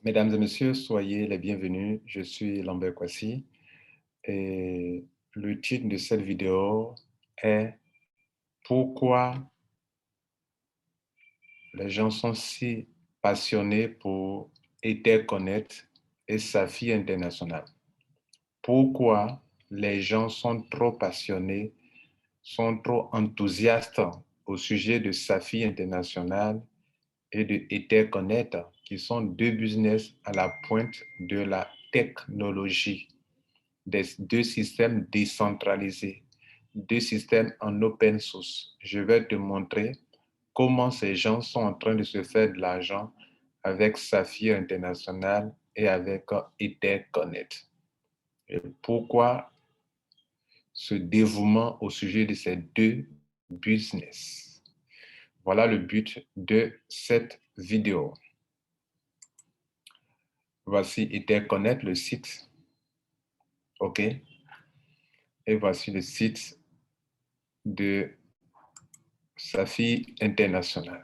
Mesdames et messieurs, soyez les bienvenus. Je suis Lambert Kwasi et le titre de cette vidéo est Pourquoi les gens sont si passionnés pour Etherconnect et Safi International. Pourquoi les gens sont trop passionnés, sont trop enthousiastes au sujet de Safi International et de Etherconnect, qui sont deux business à la pointe de la technologie, des deux systèmes décentralisés, deux systèmes en open source. Je vais te montrer comment ces gens sont en train de se faire de l'argent avec Saphir International et avec Etherconnect. Et pourquoi ce dévouement au sujet de ces deux business. Voilà le but de cette vidéo. Voici Etherconnect, le site. OK. Et voici le site de Safi International.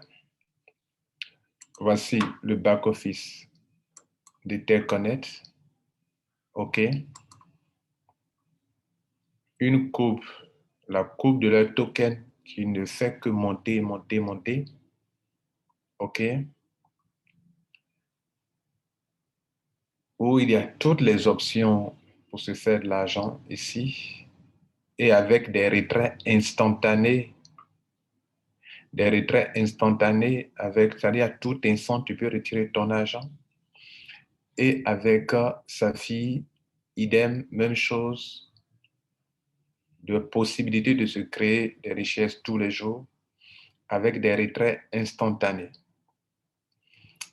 Voici le back-office d'Etherconnect. OK. Une courbe, la courbe de leur token qui ne fait que monter, monter, monter. OK. Où il y a toutes les options pour se faire de l'argent ici et avec des retraits instantanés. Des retraits instantanés avec, c'est-à-dire à tout instant, tu peux retirer ton argent. Et avec sa fille, idem, même chose, de possibilité de se créer des richesses tous les jours avec des retraits instantanés.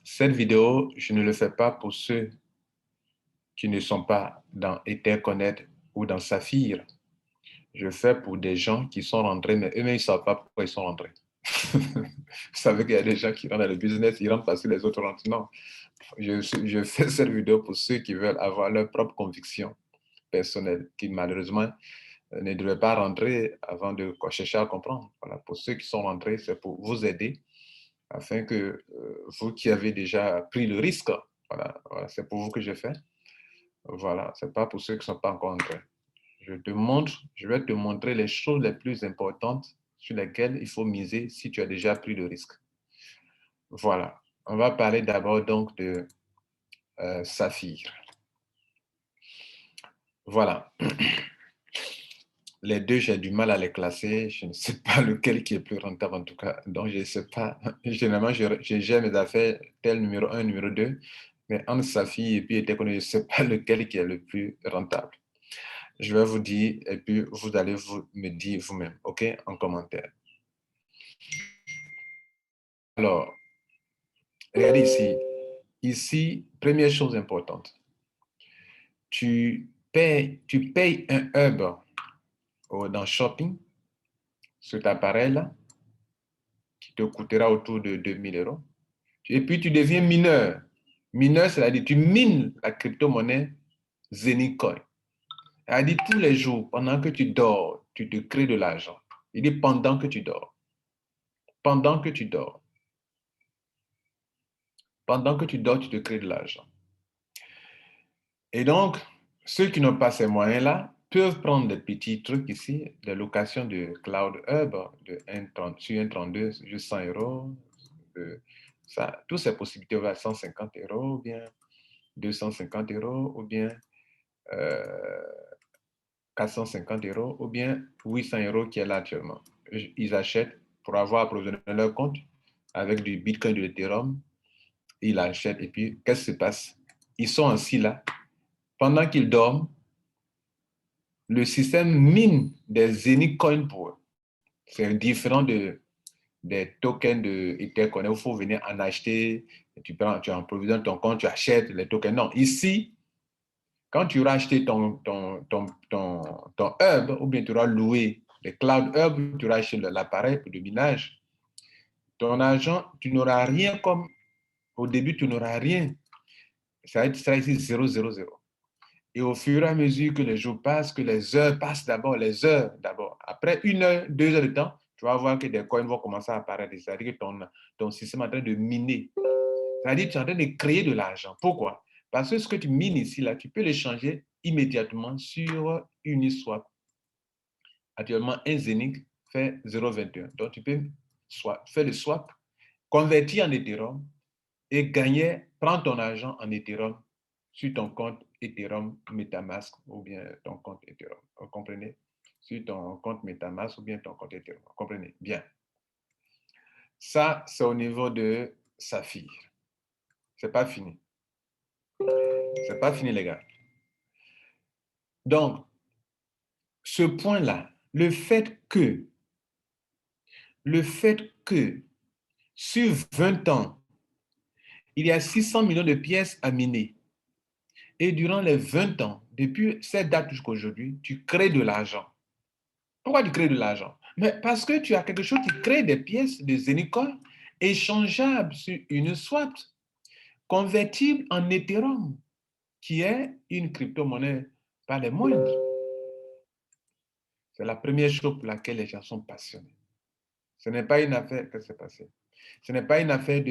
Cette vidéo, je ne le fais pas pour ceux qui ne sont pas dans Etherconnect ou dans Saphir. Je fais pour des gens qui sont rentrés, mais eux-mêmes, ils ne savent pas pourquoi ils sont rentrés. Vous savez qu'il y a des gens qui rentrent dans le business, ils rentrent parce que les autres rentrent. Non, je fais cette vidéo pour ceux qui veulent avoir leur propre conviction personnelle, qui malheureusement ne devraient pas rentrer avant de chercher à comprendre. Voilà, pour ceux qui sont rentrés, c'est pour vous aider, afin que vous qui avez déjà pris le risque, voilà, c'est pour vous que je fais. Voilà, c'est pas pour ceux qui ne sont pas encore entrés. Je vais te montrer les choses les plus importantes sur lesquelles il faut miser si tu as déjà pris le risque. Voilà, on va parler d'abord donc de Saphir. Voilà. Les deux, j'ai du mal à les classer. Je ne sais pas lequel qui est plus rentable en tout cas. Donc, je ne sais pas. Généralement, je gère mes affaires tel numéro 1, numéro 2. Mais entre Safi et puis Etherconnect, je ne sais pas lequel qui est le plus rentable. Je vais vous dire et puis vous allez me dire vous-même, OK, en commentaire. Alors, regardez ici. Ici, première chose importante. Tu payes un hub dans Shopping, cet appareil-là, qui te coûtera autour de 2000 euros. Et puis, tu deviens mineur. Mineur, c'est-à-dire tu mines la crypto-monnaie Zenitcoin. C'est-à-dire tous les jours, pendant que tu dors, tu te crées de l'argent. Il dit pendant que tu dors. Pendant que tu dors. Pendant que tu dors, tu te crées de l'argent. Et donc, ceux qui n'ont pas ces moyens-là peuvent prendre des petits trucs ici, des locations de Cloud Hub de 1,30 sur 1,32, juste 100 euros. Ça, toutes ces possibilités vont à 150 euros, ou bien 250 euros, ou bien 450 euros, ou bien 800 euros qui est là actuellement. Ils achètent pour avoir approvisionné leur compte avec du Bitcoin, de l'Ethereum. Ils achètent et puis qu'est-ce qui se passe? Ils sont assis là. Pendant qu'ils dorment, le système mine des Zenitcoin pour eux. C'est différent des tokens de Etherconnect où il faut venir en acheter. Tu approvisionnes ton compte, tu achètes les tokens. Non, ici, quand tu auras acheté ton hub, ou bien tu auras loué le cloud hub, tu auras acheté l'appareil de minage, ton argent, tu n'auras rien comme au début, tu n'auras rien. Ça sera ici 0, 0, 0. Et au fur et à mesure que les jours passent, que les heures passent d'abord, les heures d'abord. Après 1 heure, 2 heures de temps, tu vas voir que des coins vont commencer à apparaître. C'est-à-dire que ton système est en train de miner. C'est-à-dire, tu es en train de créer de l'argent. Pourquoi? Parce que ce que tu mines ici, là, tu peux le changer immédiatement sur Uniswap. Actuellement, un Zenic fait 0,21. Donc, tu peux faire le swap, convertir en Ethereum et gagner, prendre ton argent en Ethereum sur ton compte Ethereum MetaMask ou bien ton compte Ethereum. Vous comprenez? Sur ton compte MetaMask ou bien ton compte Ethereum. Vous comprenez? Bien. Ça, c'est au niveau de Saphir. C'est pas fini. C'est pas fini, les gars. Donc, ce point-là, le fait que sur 20 ans, il y a 600 millions de pièces à miner. Et durant les 20 ans, depuis cette date jusqu'à aujourd'hui, tu crées de l'argent. Pourquoi tu crées de l'argent? Mais parce que tu as quelque chose qui crée des pièces de Zenicoin échangeables sur une swap, convertible en Ethereum, qui est une crypto-monnaie pas les moindres. C'est la première chose pour laquelle les gens sont passionnés. Ce n'est pas une affaire, qu'est-ce qui s'est passé? Ce n'est pas une affaire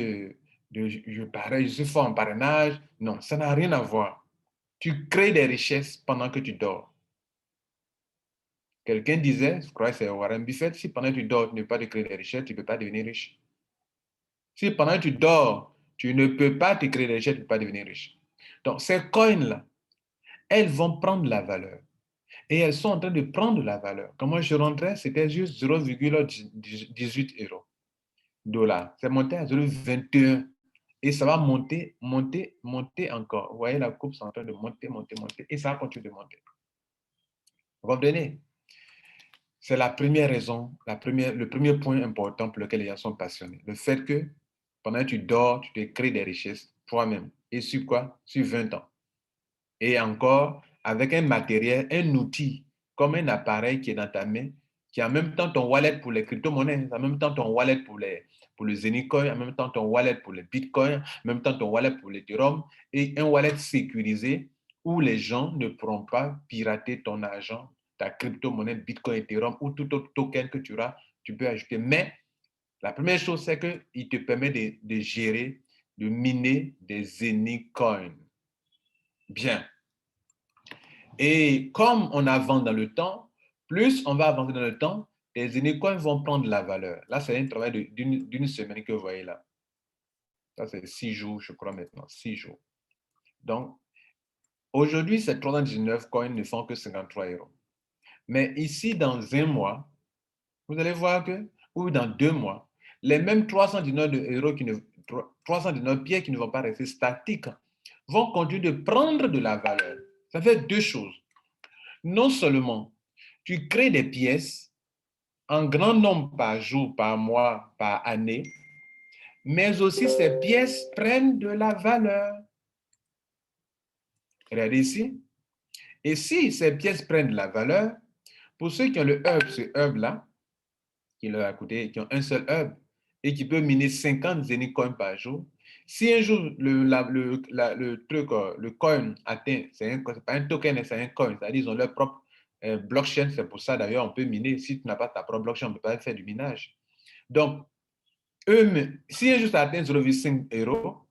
je suis fort en parrainage. Non, ça n'a rien à voir. Tu crées des richesses pendant que tu dors. Quelqu'un disait, je crois que c'est Warren Buffett, si pendant que tu dors, tu ne peux pas te créer des richesses, tu ne peux pas devenir riche. Si pendant que tu dors, tu ne peux pas te créer des richesses, tu ne peux pas devenir riche. Donc, ces coins-là, elles vont prendre la valeur. Et elles sont en train de prendre la valeur. Quand moi je rentrais, c'était juste 0,18 euros. Dollars. C'est monté à 0,21. Et ça va monter, monter, monter encore. Vous voyez, la courbe est en train de monter, monter, monter. Et ça va continuer de monter. Vous comprenez? C'est la première raison, le premier point important pour lequel les gens sont passionnés. Le fait que pendant que tu dors, tu te crées des richesses toi-même. Et sur quoi? Sur 20 ans. Et encore, avec un matériel, un outil, comme un appareil qui est dans ta main, qui a en même temps ton wallet pour les crypto-monnaies, en même temps ton wallet pour le Zenicoin, en même temps ton wallet pour les Bitcoin, en même temps ton wallet pour l'Ethereum, et un wallet sécurisé où les gens ne pourront pas pirater ton argent, ta crypto-monnaie, Bitcoin, Ethereum ou tout autre token que tu auras, tu peux ajouter. Mais la première chose, c'est qu'il te permet de gérer, de miner des Zenicoins. Bien. Et comme on avance dans le temps, plus on va avancer dans le temps, les Zenicoins vont prendre de la valeur. Là, c'est un travail d'une semaine que vous voyez là. Ça, c'est 6 jours, je crois maintenant, 6 jours. Donc, aujourd'hui, ces 319 coins ne font que 53 euros. Mais ici, dans un mois, vous allez voir que, ou dans 2 mois, les mêmes 319 euros 319 pieds qui ne vont pas rester statiques vont continuer de prendre de la valeur. Ça fait deux choses. Non seulement tu crées des pièces en grand nombre par jour, par mois, par année, mais aussi ces pièces prennent de la valeur. Regardez ici. Et si ces pièces prennent de la valeur, pour ceux qui ont le hub, ce hub-là, qui leur a coûté, qui ont un seul hub et qui peut miner 50 Zenicoins par jour, si un jour le coin atteint, c'est pas un token, c'est un coin, c'est-à-dire ils ont leur propre blockchain, c'est pour ça d'ailleurs on peut miner. Si tu n'as pas ta propre blockchain, on ne peut pas faire du minage. Donc, si un jour ça atteint 0,5 euros,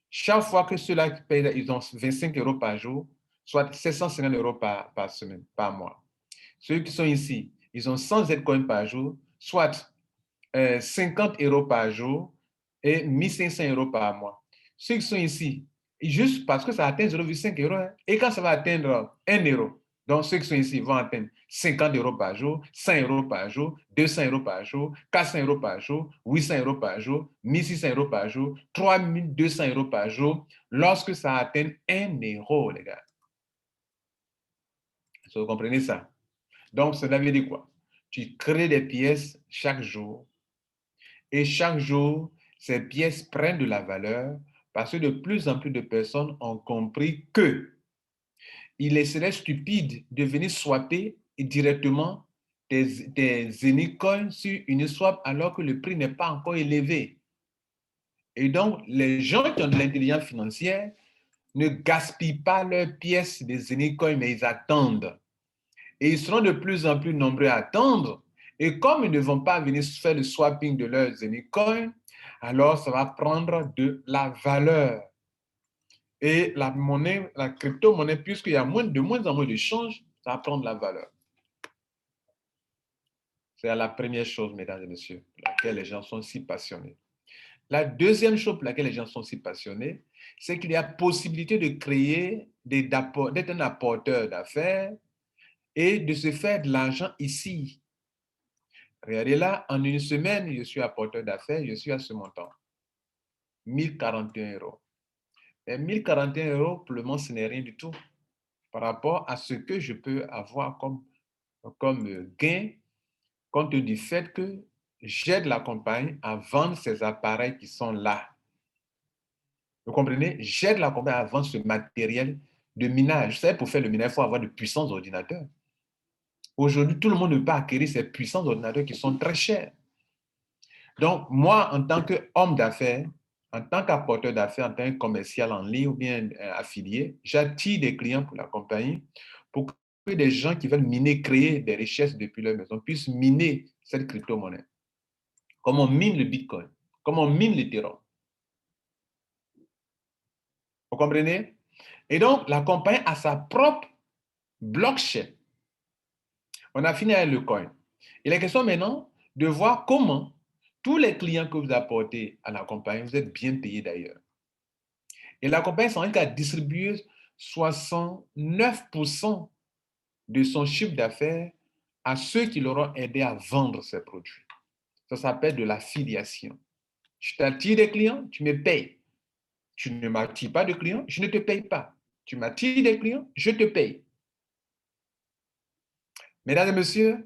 chaque fois que ceux-là qui payent, ils ont 25 euros par jour, soit 750 euros par semaine, par mois. Ceux qui sont ici, ils ont 100 Zcoins par jour, soit 50 euros par jour et 1500 euros par mois. Ceux qui sont ici, juste parce que ça atteint 0,5 euros, hein, et quand ça va atteindre 1 euro, donc ceux qui sont ici vont atteindre 50 euros par jour, 100 euros par jour, 200 euros par jour, 400 euros par jour, 800 euros par jour, 1600 euros par jour, 3200 euros par jour, lorsque ça atteint 1 euro, les gars. Vous comprenez ça? Donc, cela veut dire quoi? Tu crées des pièces chaque jour et chaque jour, ces pièces prennent de la valeur parce que de plus en plus de personnes ont compris que il serait stupide de venir swapper directement des Zenicoins sur une swap alors que le prix n'est pas encore élevé. Et donc, les gens qui ont de l'intelligence financière ne gaspillent pas leurs pièces des Zenicoins, mais ils attendent. Et ils seront de plus en plus nombreux à attendre. Et comme ils ne vont pas venir faire le swapping de leurs Zenitcoin, alors ça va prendre de la valeur. Et la monnaie, la crypto-monnaie, puisqu'il y a de moins en moins d'échanges, ça va prendre de la valeur. C'est la première chose, mesdames et messieurs, pour laquelle les gens sont si passionnés. La deuxième chose pour laquelle les gens sont si passionnés, c'est qu'il y a possibilité de créer, d'être un apporteur d'affaires et de se faire de l'argent ici. Regardez là, en une semaine, je suis apporteur d'affaires, je suis à ce montant. 1041 euros. Et 1041 euros, pour le moment, ce n'est rien du tout par rapport à ce que je peux avoir comme gain, compte tenu du fait que j'aide la compagnie à vendre ces appareils qui sont là. Vous comprenez? J'aide la compagnie à vendre ce matériel de minage. Vous savez, pour faire le minage, il faut avoir de puissants ordinateurs. Aujourd'hui, tout le monde ne peut pas acquérir ces puissants ordinateurs qui sont très chers. Donc, moi, en tant qu'homme d'affaires, en tant qu'apporteur d'affaires, en tant que commercial en ligne ou bien affilié, j'attire des clients pour la compagnie pour que des gens qui veulent miner, créer des richesses depuis leur maison puissent miner cette crypto-monnaie. Comme on mine le Bitcoin, comme on mine l'Ethereum. Vous comprenez? Et donc, la compagnie a sa propre blockchain. On a fini avec le coin. Il est question maintenant de voir comment tous les clients que vous apportez à la compagnie, vous êtes bien payés d'ailleurs. Et la compagnie s'engage à distribuer 69% de son chiffre d'affaires à ceux qui l'auront aidé à vendre ses produits. Ça s'appelle de l'affiliation. Je t'attire des clients, tu me payes. Tu ne m'attires pas de clients, je ne te paye pas. Tu m'attires des clients, je te paye. Mesdames et messieurs,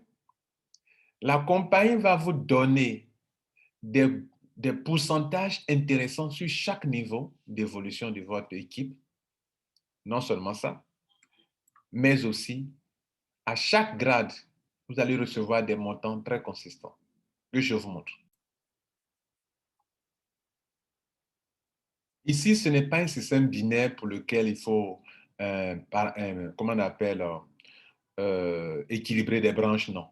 la compagnie va vous donner des pourcentages intéressants sur chaque niveau d'évolution de votre équipe. Non seulement ça, mais aussi à chaque grade, vous allez recevoir des montants très consistants que je vous montre. Ici, ce n'est pas un système binaire pour lequel il faut, comment on appelle, équilibrer des branches, non.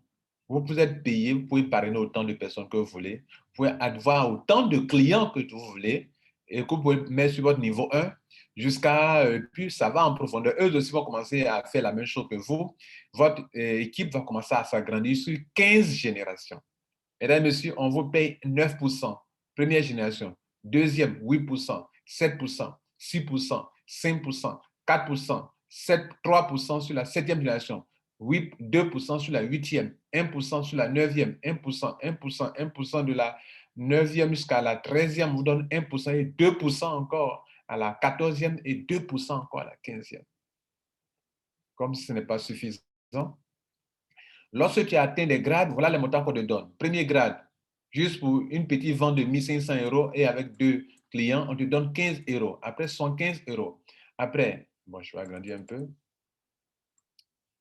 Vous pouvez être payé, vous pouvez parrainer autant de personnes que vous voulez, vous pouvez avoir autant de clients que vous voulez et que vous pouvez mettre sur votre niveau 1 jusqu'à, puis ça va en profondeur. Eux aussi vont commencer à faire la même chose que vous. Votre équipe va commencer à s'agrandir sur 15 générations. Mesdames et messieurs, on vous paye 9%, première génération, deuxième, 8%, 7%, 6%, 5%, 4%, 7, 3% sur la septième génération, 2% sur la huitième, 1% sur la neuvième, 1%, 1%, 1% de la neuvième jusqu'à la 13e, vous donne 1% et 2% encore à la 14e et 2% encore à la 15e. Comme si ce n'est pas suffisant. Lorsque tu as atteint des grades, voilà les montants qu'on te donne. Premier grade, juste pour une petite vente de 1500 euros et avec 2 clients, on te donne 15 euros. Après, ce sont 15 euros. Après, bon, je vais agrandir un peu.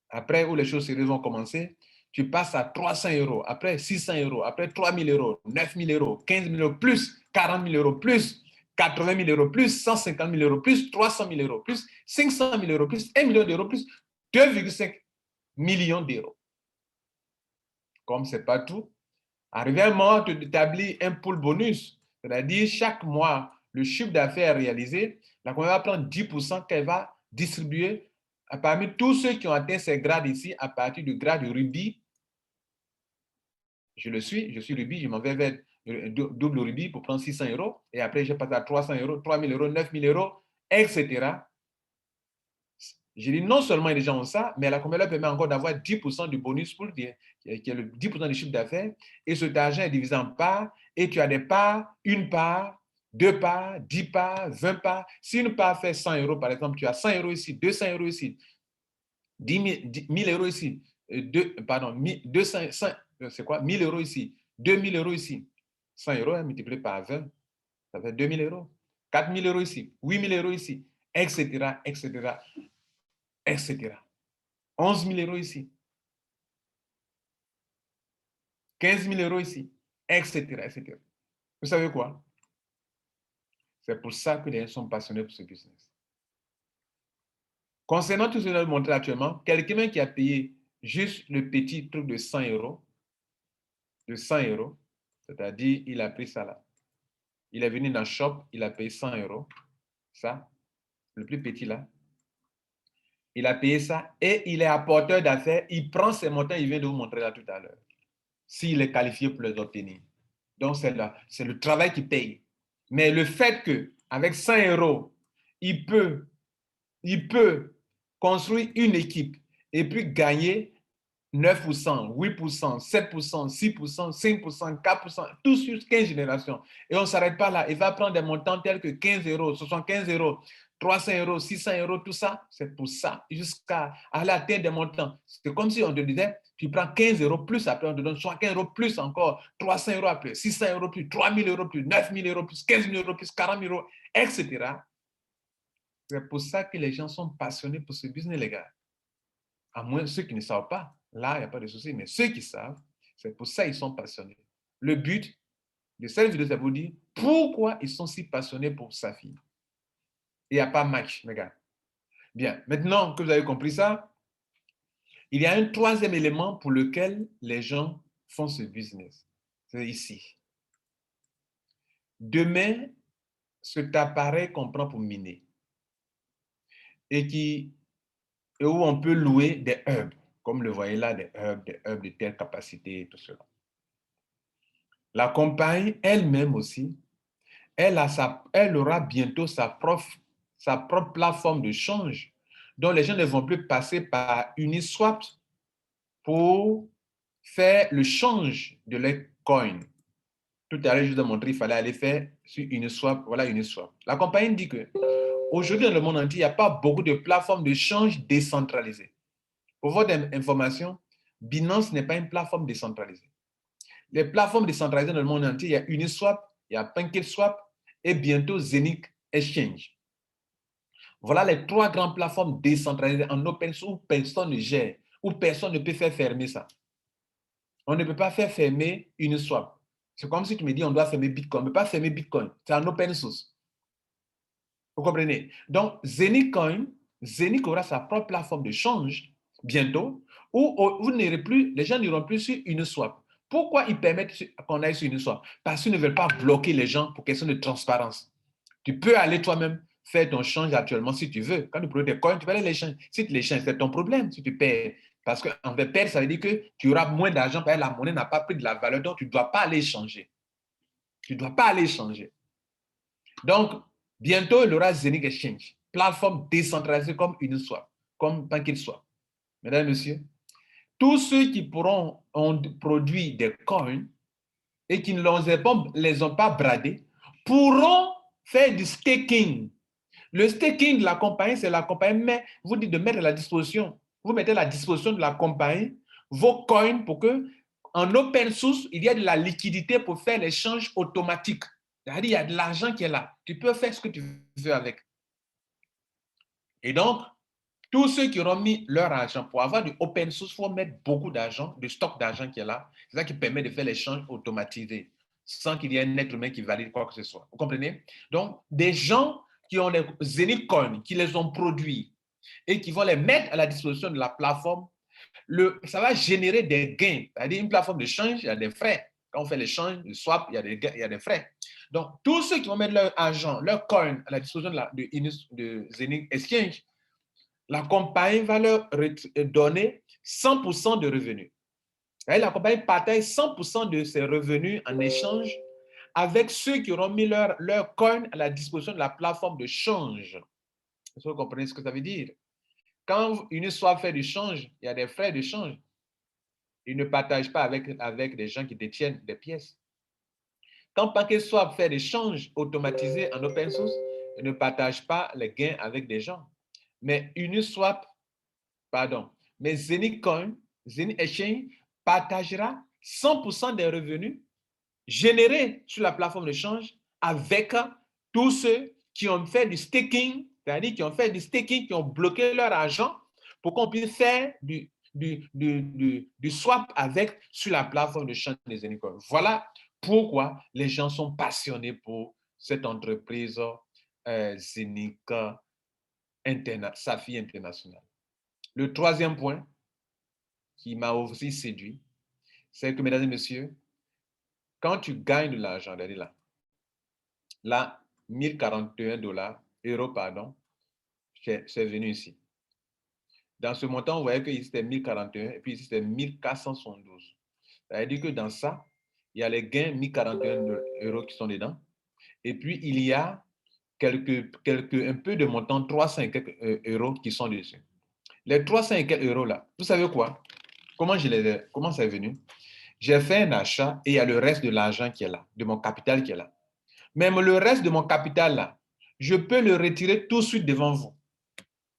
Après, où les choses sérieuses vont commencer, tu passes à 300 euros. Après, 600 euros. Après, 3000 euros, 9000 euros, 15 000 euros, plus 40 000 euros, plus 80 000 euros, plus 150 000 euros, plus 300 000 euros, plus 500 000 euros, plus 1 million d'euros, plus 2,5 millions d'euros. Comme ce n'est pas tout, arrivé un moment, tu établis un pool bonus, c'est-à-dire chaque mois, le chiffre d'affaires réalisé, la compagnie va prendre 10% qu'elle va distribuer parmi tous ceux qui ont atteint ces grades ici à partir du grade rubis. Je suis rubis, je m'en vais vers double rubis pour prendre 600 euros et après je passe à 300 euros, 3000 euros, 9000 euros, etc. Je dis non seulement les gens ont ça, mais la compagnie leur permet encore d'avoir 10% du bonus pour dire, qui est le 10% du chiffre d'affaires, et cet argent est divisé en parts, et tu as des parts, une part, deux parts, 10 parts, 20 parts. Si une part fait 100 euros, par exemple, tu as 100 euros ici, 200 euros ici, 10 000 euros ici, 200, c'est quoi, 1000 euros ici, 2000 euros ici, 100 euros multiplié par 20, ça fait 2000 euros, 4000 euros ici, 8000 euros ici, etc., etc., etc. 11 000 euros ici, 15 000 euros ici, etc., etc. Vous savez quoi? C'est pour ça que les gens sont passionnés pour ce business. Concernant tout ce que je vais vous montrer actuellement, quelqu'un qui a payé juste le petit truc de 100 euros, de 100 euros. C'est-à-dire, il a pris ça là. Il est venu dans le shop, il a payé 100 euros. Ça, le plus petit là. Il a payé ça et il est apporteur d'affaires. Il prend ces montants, il vient de vous montrer là tout à l'heure. S'il est qualifié pour les obtenir. Donc, c'est le travail qui paye. Mais le fait qu'avec 100 euros, il peut construire une équipe et puis gagner 9%, 8%, 7%, 6%, 5%, 4%, tout sur 15 générations. Et on ne s'arrête pas là. Il va prendre des montants tels que 15 euros, 75 euros, 300 euros, 600 euros, tout ça. C'est pour ça, jusqu'à aller atteindre des montants. C'est comme si on te disait, tu prends 15 euros plus, après on te donne 75 euros plus encore, 300 euros après, 600 euros plus, 3000 euros plus, 9000 euros plus, 15 000 euros plus, 40 000 euros, etc. C'est pour ça que les gens sont passionnés pour ce business, les gars. À moins ceux qui ne savent pas, là, il n'y a pas de souci. Mais ceux qui savent, c'est pour ça qu'ils sont passionnés. Le but de cette vidéo, c'est pour vous dire pourquoi ils sont si passionnés pour sa fille. Il n'y a pas match, les gars. Bien, maintenant que vous avez compris ça, il y a un troisième élément pour lequel les gens font ce business. C'est ici. Demain, cet appareil qu'on prend pour miner et où on peut louer des hubs, comme le voyez là, des hubs de telle capacité et tout cela. La compagnie elle-même aussi, elle aura bientôt sa propre plateforme de change dont les gens ne vont plus passer par Uniswap pour faire le change de leurs coins. Tout à l'heure, je vous ai montré, il fallait aller faire sur Uniswap. Voilà Uniswap. La compagnie dit que aujourd'hui, dans le monde entier, il n'y a pas beaucoup de plateformes de change décentralisées. Pour votre information, Binance n'est pas une plateforme décentralisée. Les plateformes décentralisées dans le monde entier, il y a Uniswap, il y a PancakeSwap et bientôt Zenith Exchange. Voilà les trois grandes plateformes décentralisées en open source où personne ne gère, où personne ne peut faire fermer ça. On ne peut pas faire fermer Uniswap. C'est comme si tu me dis on doit fermer Bitcoin. On ne peut pas fermer Bitcoin. C'est en open source. Vous comprenez? Donc, Zenith aura sa propre plateforme de change bientôt où vous n'irez plus, les gens n'iront plus sur Uniswap. Pourquoi ils permettent qu'on aille sur Uniswap? Parce qu'ils ne veulent pas bloquer les gens pour question de transparence. Tu peux aller toi-même faire ton change actuellement si tu veux. Quand tu prends des coins, tu vas aller les changer. Si tu les changes, c'est ton problème si tu perds. Parce qu'en fait, perdre, ça veut dire que tu auras moins d'argent parce que la monnaie n'a pas pris de la valeur, donc tu ne dois pas aller changer. Tu ne dois pas aller changer. Donc, bientôt, il y aura Zenith Exchange, plateforme décentralisée comme Uniswap, comme PancakeSwap. Mesdames et messieurs, tous ceux qui ont produit des coins et qui ne les ont pas bradés pourront faire du staking. Le staking de la compagnie, c'est la compagnie vous dit de mettre à la disposition, vous mettez à la disposition de la compagnie vos coins pour que, en open source, il y ait de la liquidité pour faire l'échange automatique. C'est-à-dire, il y a de l'argent qui est là. Tu peux faire ce que tu veux avec. Et donc, tous ceux qui auront mis leur argent pour avoir du open source, il faut mettre beaucoup d'argent, de stock d'argent qui est là. C'est ça qui permet de faire l'échange automatisé, sans qu'il y ait un être humain qui valide quoi que ce soit. Vous comprenez? Donc, des gens qui ont les Zenith Coin, qui les ont produits et qui vont les mettre à la disposition de la plateforme, ça va générer des gains. C'est-à-dire, une plateforme de change, il y a des frais. Quand on fait l'échange, le swap, il y a des frais. Donc, tous ceux qui vont mettre leur argent, leur coin à la disposition de Zenith Exchange, la compagnie va leur donner 100% de revenus. Et la compagnie partage 100% de ses revenus en échange avec ceux qui auront mis leur coin à la disposition de la plateforme de change. Est-ce que vous comprenez ce que ça veut dire? Quand Uniswap fait du change, il y a des frais de change. Ils ne partagent pas avec des gens qui détiennent des pièces. Quand PancakeSwap fait des changes automatisés en open source, ils ne partagent pas les gains avec des gens. Mais mais Zenith Exchange partagera 100% des revenus générés sur la plateforme de change avec tous ceux qui ont fait du staking, c'est-à-dire qui ont fait du staking, qui ont bloqué leur argent pour qu'on puisse faire du swap avec sur la plateforme de change des Zenith. Voilà pourquoi les gens sont passionnés pour cette entreprise Zenith Safi International. Le troisième point qui m'a aussi séduit, c'est que, mesdames et messieurs, quand tu gagnes de l'argent, regardez là, 1041 euros, pardon, c'est venu ici. Dans ce montant, vous voyez que ici c'était 1041 et puis ici c'était 1472. Ça veut dire que dans ça, il y a les gains 1041 euros qui sont dedans. Et puis il y a un peu de montant 300 et quelques euros qui sont dessus. Les 300 et quelques euros là, vous savez quoi? Comment c'est venu? J'ai fait un achat et il y a le reste de l'argent qui est là, de mon capital qui est là. Même le reste de mon capital là, je peux le retirer tout de suite devant vous.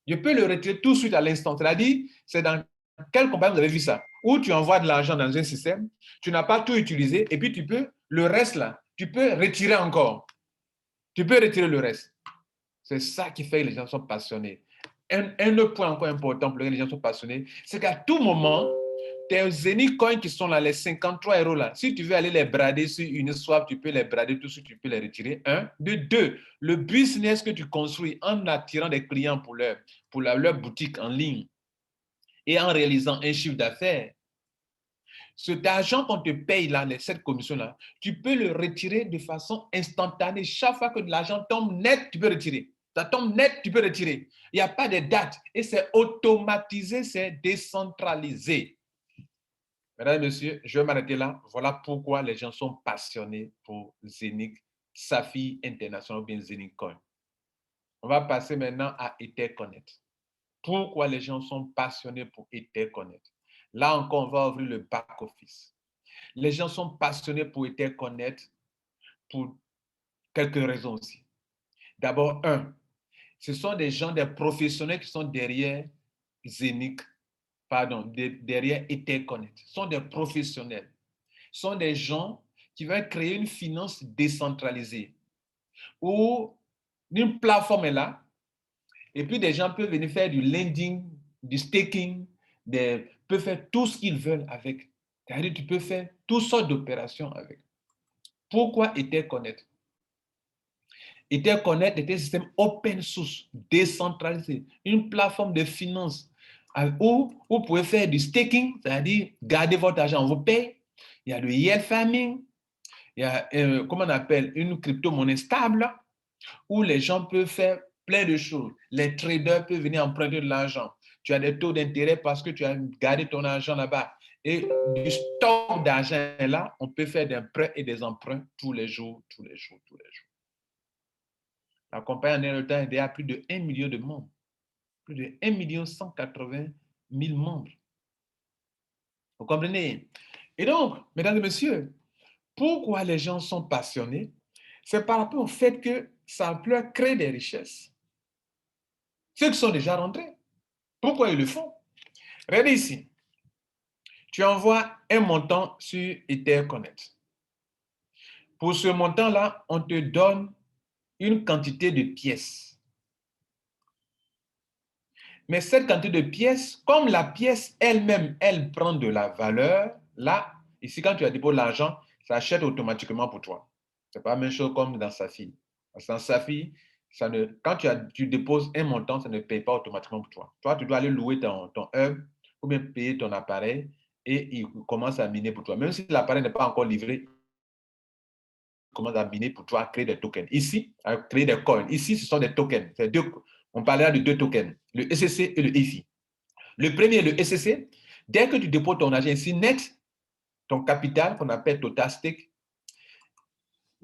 Je peux le retirer tout de suite à l'instant. C'est-à-dire, c'est dans quelle compagnie vous avez vu ça? Où tu envoies de l'argent dans un système, tu n'as pas tout utilisé et puis tu peux, le reste là, tu peux retirer encore. Tu peux retirer le reste. C'est ça qui fait que les gens sont passionnés. Un autre point encore important pour lequel les gens sont passionnés, c'est qu'à tout moment, tes Zenith Coins qui sont là, les 53 euros là, si tu veux aller les brader sur une swap, tu peux les brader tout de suite, tu peux les retirer. Un. De deux, le business que tu construis en attirant des clients pour leur boutique en ligne et en réalisant un chiffre d'affaires, cet argent qu'on te paye là, cette commission-là, tu peux le retirer de façon instantanée. Chaque fois que de l'argent tombe net, tu peux retirer. Ça tombe net, tu peux retirer. Il n'y a pas de date. Et c'est automatisé, c'est décentralisé. Mesdames et messieurs, je vais m'arrêter là. Voilà pourquoi les gens sont passionnés pour Zenith Safi International ou bien Zenith Coin. On va passer maintenant à EtherConnect. Pourquoi les gens sont passionnés pour EtherConnect? Là encore, on va ouvrir le back-office. Les gens sont passionnés pour EtherConnect pour quelques raisons aussi. D'abord, ce sont des gens, des professionnels qui sont derrière Zenith, derrière EtherConnect. Ce sont des professionnels. Ce sont des gens qui veulent créer une finance décentralisée où une plateforme est là et puis des gens peuvent venir faire du lending, du staking, peuvent faire tout ce qu'ils veulent avec. C'est-à-dire tu peux faire toutes sortes d'opérations avec. Pourquoi EtherConnect? EtherConnect est un système open source, décentralisé, une plateforme de finance où vous pouvez faire du staking, c'est-à-dire garder votre argent, on vous paye. Il y a le yield farming, il y a, comment on appelle, une crypto-monnaie stable où les gens peuvent faire plein de choses. Les traders peuvent venir emprunter de l'argent. Tu as des taux d'intérêt parce que tu as gardé ton argent là-bas. Et du stock d'argent là, on peut faire des prêts et des emprunts tous les jours, tous les jours, tous les jours. La compagnie en État a plus de 1 million de membres. Plus de 1 180 000 membres. Vous comprenez? Et donc, mesdames et messieurs, pourquoi les gens sont passionnés? C'est par rapport au fait que ça peut créer des richesses. Ceux qui sont déjà rentrés, pourquoi ils le font? Regardez ici. Tu envoies un montant sur EtherConnect. Pour ce montant-là, on te donne une quantité de pièces. Mais cette quantité de pièces, comme la pièce elle-même, elle prend de la valeur, là, ici, quand tu as déposé l'argent, ça achète automatiquement pour toi. Ce n'est pas la même chose comme dans Safi. Parce que dans Safi, quand tu déposes un montant, ça ne paye pas automatiquement pour toi. Toi, tu dois aller louer ton hub ou bien payer ton appareil et il commence à miner pour toi. Même si l'appareil n'est pas encore livré, il commence à miner pour toi, à créer des tokens. Ici, à créer des coins. Ici, ce sont des tokens. On parlera de deux tokens, le ECC et le EFI. Le premier, le ECC, dès que tu déposes ton argent ici, net, ton capital, qu'on appelle total stake,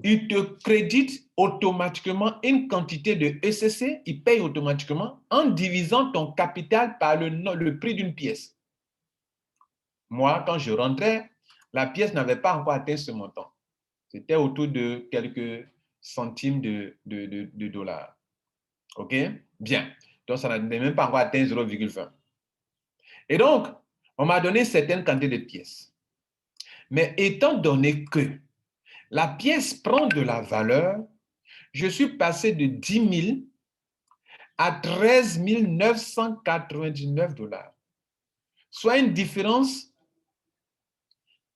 il te crédite automatiquement une quantité de ECC, il paye automatiquement en divisant ton capital par le prix d'une pièce. Moi, quand je rentrais, la pièce n'avait pas encore atteint ce montant. C'était autour de quelques centimes de dollars. OK? Bien. Donc, ça n'avait même pas encore atteint 0,20. Et donc, on m'a donné certaines quantités de pièces. Mais étant donné que la pièce prend de la valeur, je suis passé de 10 000 à 13 999 dollars, soit une différence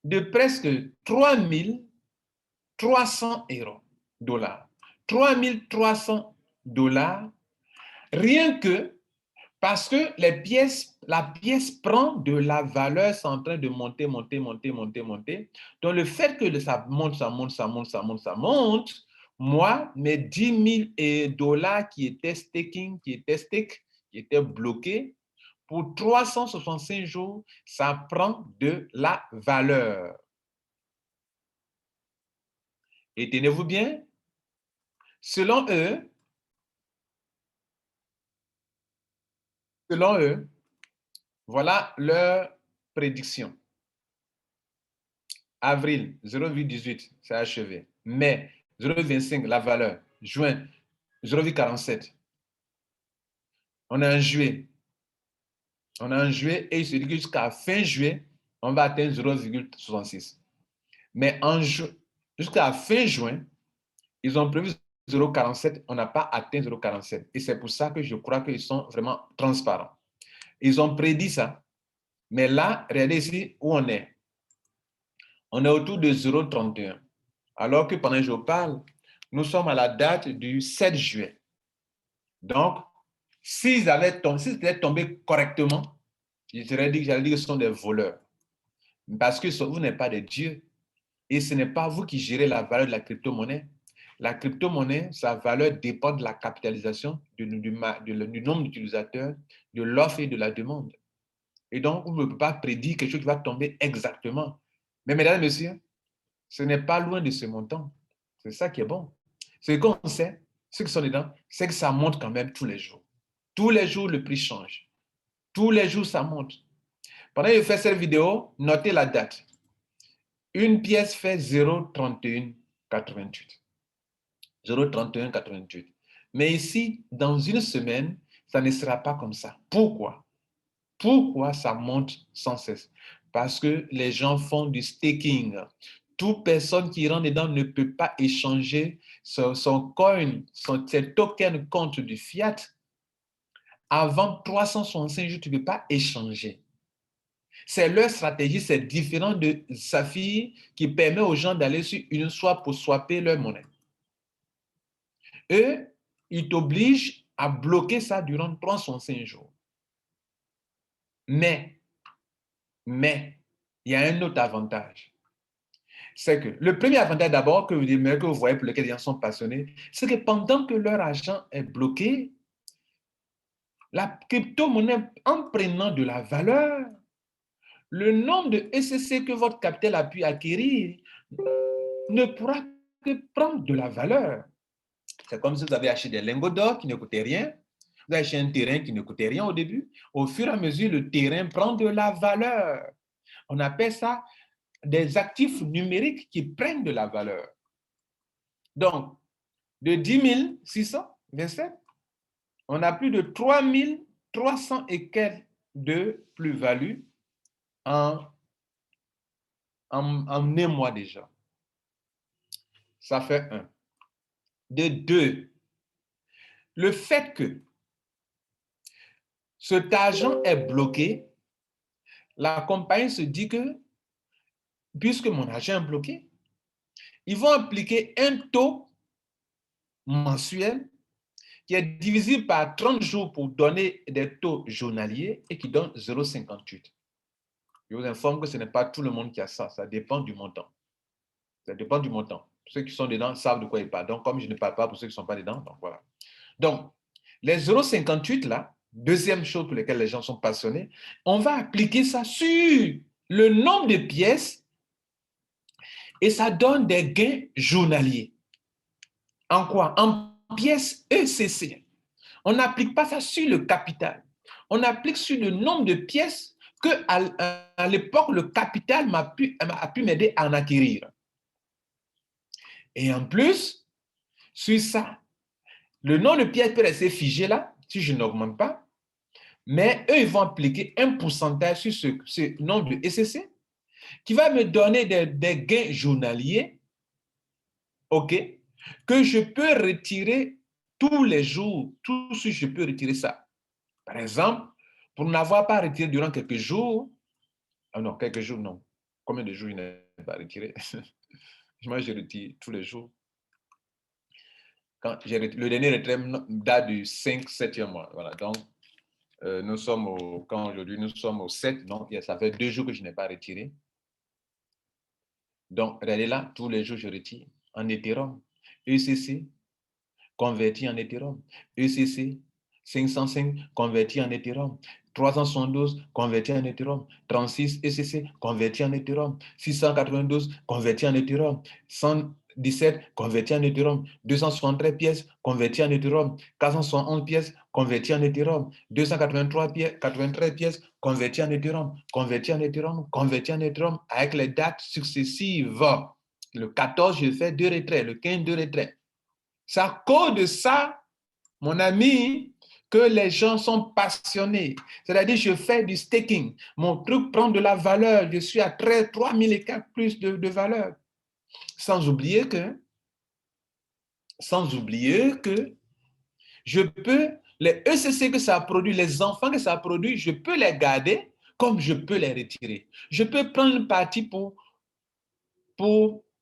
de presque 3 300 dollars. 3 300 dollars, rien que parce que les pièces la pièce prend de la valeur, c'est en train de monter, monter, monter, monter, monter. Donc, le fait que ça monte, ça monte, ça monte, ça monte, ça monte, moi, mes 10 000 dollars qui étaient staking, qui étaient bloqués, pour 365 jours, ça prend de la valeur. Et tenez-vous bien, selon eux, voilà leur prédiction. Avril, 0,18, c'est achevé. Mai, 0,25, la valeur. Juin, 0,47. On est en juillet. On est en juillet et il se dit que jusqu'à fin juillet, on va atteindre 0,66. Mais jusqu'à fin juin, ils ont prévu 0,47. On n'a pas atteint 0,47. Et c'est pour ça que je crois qu'ils sont vraiment transparents. Ils ont prédit ça. Mais là, regardez ici où on est. On est autour de 0,31. Alors que pendant que je parle, nous sommes à la date du 7 juillet. Donc, s'ils étaient tombés correctement, j'allais dire que ce sont des voleurs. Parce que vous n'êtes pas des dieux. Et ce n'est pas vous qui gérez la valeur de la crypto-monnaie. La crypto-monnaie, sa valeur dépend de la capitalisation, du nombre d'utilisateurs, de l'offre et de la demande. Et donc, on ne peut pas prédire quelque chose qui va tomber exactement. Mais mesdames et messieurs, ce n'est pas loin de ce montant. C'est ça qui est bon. Ce qu'on sait, ceux qui sont dedans, c'est que ça monte quand même tous les jours. Tous les jours, le prix change. Tous les jours, ça monte. Pendant que je fais cette vidéo, notez la date. Une pièce fait 0,3188. 0,3188. Mais ici, dans une semaine, ça ne sera pas comme ça. Pourquoi? Pourquoi ça monte sans cesse? Parce que les gens font du staking. Toute personne qui rentre dedans ne peut pas échanger son coin, ses tokens contre du fiat. Avant 365 jours, tu ne peux pas échanger. C'est leur stratégie, c'est différent de Saphir qui permet aux gens d'aller sur une swap pour swapper leur monnaie. Eux, ils t'obligent à bloquer ça durant 365 jours. Mais, il y a un autre avantage. C'est que le premier avantage d'abord que vous voyez pour lequel les gens sont passionnés, c'est que pendant que leur argent est bloqué, la crypto-monnaie, en prenant de la valeur, le nombre de SCC que votre capital a pu acquérir ne pourra que prendre de la valeur. C'est comme si vous avez acheté des lingots d'or qui ne coûtaient rien. Vous avez acheté un terrain qui ne coûtait rien au début. Au fur et à mesure, le terrain prend de la valeur. On appelle ça des actifs numériques qui prennent de la valeur. Donc, de 10 627, on a plus de 3 300 et quelques de plus-value en un mois déjà. Ça fait un. De deux, le fait que cet argent est bloqué, la compagnie se dit que, puisque mon argent est bloqué, ils vont appliquer un taux mensuel qui est divisible par 30 jours pour donner des taux journaliers et qui donne 0,58. Je vous informe que ce n'est pas tout le monde qui a ça, ça dépend du montant. Ça dépend du montant. Ceux qui sont dedans savent de quoi ils parlent. Donc, comme je ne parle pas pour ceux qui ne sont pas dedans, donc voilà. Donc, les 0,58 là, deuxième chose pour laquelle les gens sont passionnés, on va appliquer ça sur le nombre de pièces et ça donne des gains journaliers. En quoi? En pièces ECC. On n'applique pas ça sur le capital. On applique sur le nombre de pièces que à l'époque, le capital a pu m'aider à en acquérir. Et en plus, sur ça, le nombre de pièces peut rester figé là, si je n'augmente pas, mais eux, ils vont appliquer un pourcentage sur ce nombre de SCC qui va me donner des gains journaliers, OK, que je peux retirer tous les jours, tout ce que je peux retirer ça. Par exemple, pour n'avoir pas retiré durant quelques jours, ah non, quelques jours, non. Combien de jours il n'a pas retiré? Moi, je retire tous les jours. Quand le dernier retrait date du 5, 7e mois. Voilà, donc Nous sommes quand aujourd'hui, nous sommes au 7, non, ça fait 2 jours que je n'ai pas retiré. Donc, regardez là, tous les jours, je retire en Ethereum. ECC, converti en Ethereum. ECC, 505, converti en Ethereum. 372, converti en Ethereum. 36, ECC, converti en Ethereum. 692, converti en Ethereum. 117, converti en Ethereum. 273 pièces, converti en Ethereum. 471 pièces, converti en Ethereum. 283 pièces, 93 pièces, converti en Ethereum. Converti en Ethereum, converti en Ethereum, avec les dates successives. Le 14, je fais 2 retraits. Le 15, 2 retraits. C'est à cause de ça, mon ami, que les gens sont passionnés. C'est-à-dire, je fais du staking. Mon truc prend de la valeur. Je suis à 3000 et quelques plus de valeur. Sans oublier que je peux, les ECC que ça produit, les enfants que ça produit, je peux les garder comme je peux les retirer. Je peux prendre une partie pour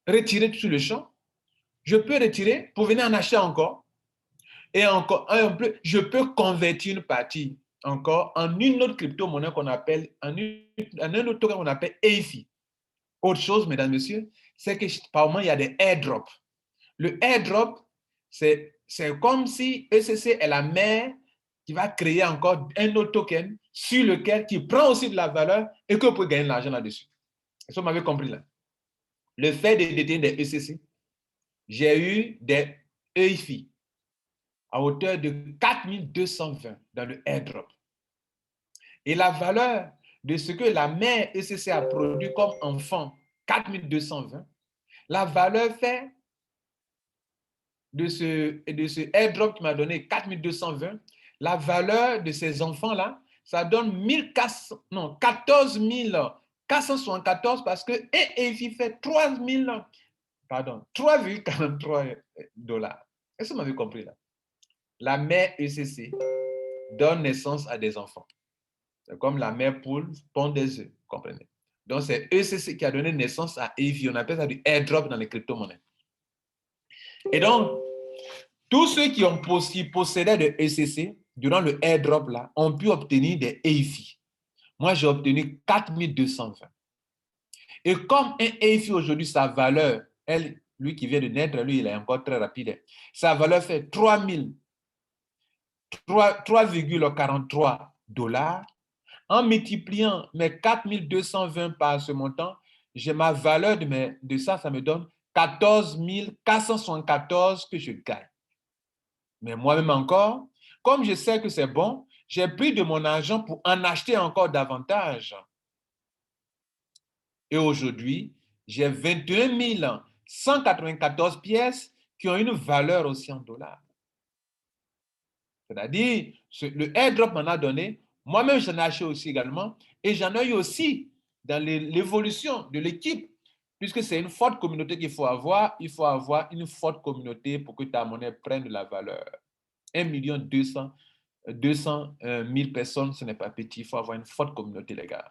retirer sur le champ. Je peux retirer pour venir en acheter encore. Et encore, je peux convertir une partie encore en une autre crypto-monnaie qu'on appelle, en un autre token qu'on appelle EIFI. Autre chose, mesdames, messieurs, c'est que par moment, il y a des airdrops. Le airdrop, c'est comme si ECC est la mère qui va créer encore un autre token sur lequel qui prend aussi de la valeur et que vous pouvez gagner de l'argent là-dessus. Est-ce que vous m'avez compris là? Le fait de détenir des ECC, j'ai eu des EIFI à hauteur de 4220 dans le airdrop. Et la valeur de ce que la mère ECC a produit comme enfant, 4220, la valeur fait de ce airdrop qui m'a donné 4220, la valeur de ces enfants-là, ça donne 14 474 parce que EFI fait 3,43 dollars. Est-ce que vous m'avez compris là? La mère ECC donne naissance à des enfants. C'est comme la mère poule pond des œufs, comprenez? Donc, c'est ECC qui a donné naissance à EFI. On appelle ça du airdrop dans les crypto-monnaies. Et donc, tous ceux qui possédaient de ECC durant le airdrop là ont pu obtenir des EIFI. Moi, j'ai obtenu 4220. Et comme un EIFI aujourd'hui, sa valeur, lui qui vient de naître, lui, il est encore très rapide. Sa valeur fait 3,43 dollars. En multipliant mes 4220 par ce montant, j'ai ma valeur de ça, ça me donne 14 474 que je gagne. Mais moi-même encore, comme je sais que c'est bon, j'ai pris de mon argent pour en acheter encore davantage. Et aujourd'hui, j'ai 21 194 pièces qui ont une valeur aussi en dollars. C'est-à-dire, le airdrop m'en a donné, moi-même j'en ai acheté aussi également, et j'en ai eu aussi dans l'évolution de l'équipe, puisque c'est une forte communauté qu'il faut avoir. Il faut avoir une forte communauté pour que ta monnaie prenne de la valeur. 1 200 000 personnes, ce n'est pas petit. Il faut avoir une forte communauté, les gars.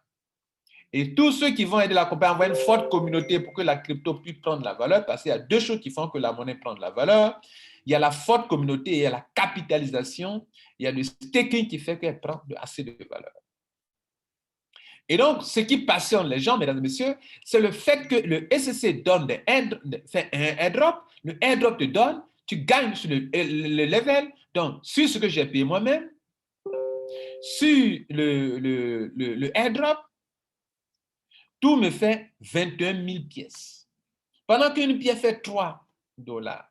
Et tous ceux qui vont aider la compagnie à avoir une forte communauté pour que la crypto puisse prendre de la valeur, parce qu'il y a deux choses qui font que la monnaie prend de la valeur. Il y a la forte communauté et il y a la capitalisation. Il y a le staking qui fait qu'elle prend assez de valeur. Et donc, ce qui passionne les gens, mesdames et messieurs, c'est le fait que le SEC donne fait un airdrop. Le airdrop te donne, tu gagnes sur le level. Donc, sur ce que j'ai payé moi-même, sur le airdrop, tout me fait 21 000 pièces. Pendant qu'une pièce fait 3 dollars,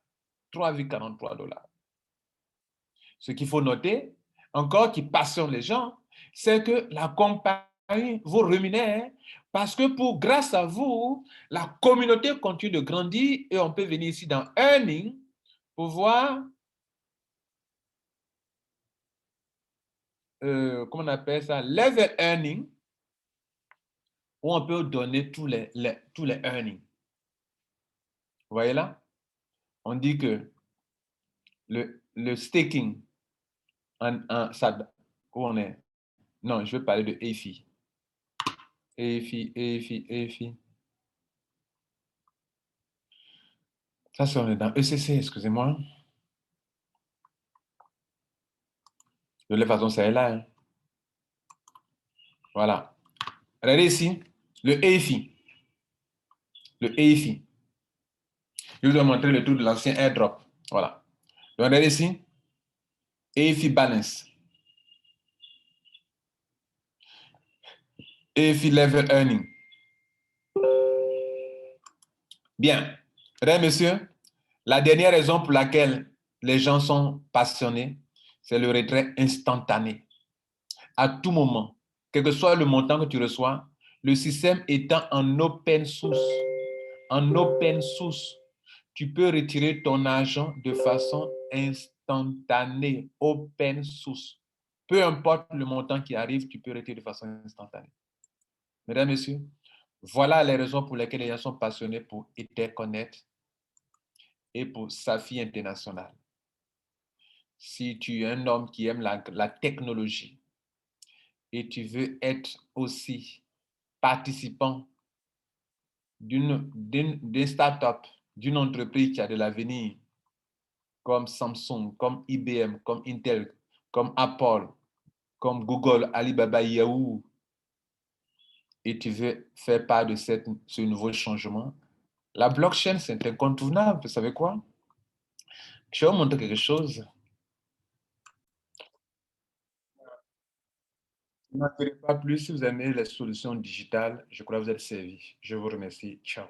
3,43 dollars. Ce qu'il faut noter, encore qui passionne les gens, c'est que la compagnie vous rémunère parce que grâce à vous, la communauté continue de grandir et on peut venir ici dans Earning pour voir, comment on appelle ça, Level Earning, où on peut donner tous les earnings. Vous voyez là? On dit que le staking, où on est? Non, je vais parler de EFI. EFI. Ça, c'est on est dans ECC, excusez-moi. De toute façon, c'est là. Hein. Voilà. Regardez ici, le EFI. Le EFI. Je vous ai montré le tour de l'ancien airdrop. Voilà. Donc, regardez ici, EFI Balance. EFI Level Earning. Bien. Mesdames, messieurs, la dernière raison pour laquelle les gens sont passionnés, c'est le retrait instantané. À tout moment, quel que soit le montant que tu reçois, le système étant en open source, tu peux retirer ton argent de façon instantanée, open source. Peu importe le montant qui arrive, tu peux retirer de façon instantanée. Mesdames, Messieurs, voilà les raisons pour lesquelles les gens sont passionnés pour Etherconnect et pour Safi International. Si tu es un homme qui aime la technologie et tu veux être aussi participant d'une start-up, d'une entreprise qui a de l'avenir, comme Samsung, comme IBM, comme Intel, comme Apple, comme Google, Alibaba, Yahoo, et tu veux faire part de ce nouveau changement, la blockchain, c'est incontournable. Vous savez quoi? Je vais vous montrer quelque chose. Ne m'en pas plus. Si vous aimez les solutions digitales, je crois que vous êtes servi. Je vous remercie. Ciao.